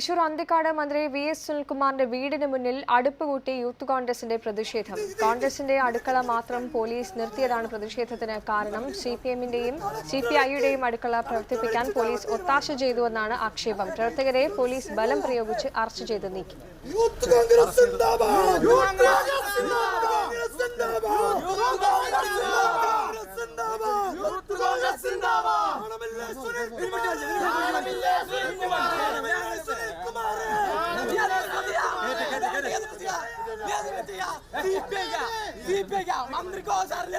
തൃശൂർ അന്തിക്കാട് മന്ത്രി VS സുനിൽകുമാറിന്റെ വീടിന് മുന്നിൽ അടുപ്പ് കൂട്ടി യൂത്ത് കോൺഗ്രസിന്റെ പ്രതിഷേധം. കോൺഗ്രസിന്റെ അടുക്കള മാത്രം പോലീസ് നിർത്തിയതാണ് പ്രതിഷേധത്തിന് കാരണം. CPM-ന്റെയും CPI-യുടെയും അടുക്കള പ്രവർത്തിപ്പിക്കാൻ പോലീസ് ഒത്താശ ചെയ്തുവെന്നാണ് ആക്ഷേപം. പ്രവർത്തകരെ പോലീസ് ബലം പ്രയോഗിച്ച് അറസ്റ്റ് ചെയ്ത് നീക്കി. मंत्री को सारे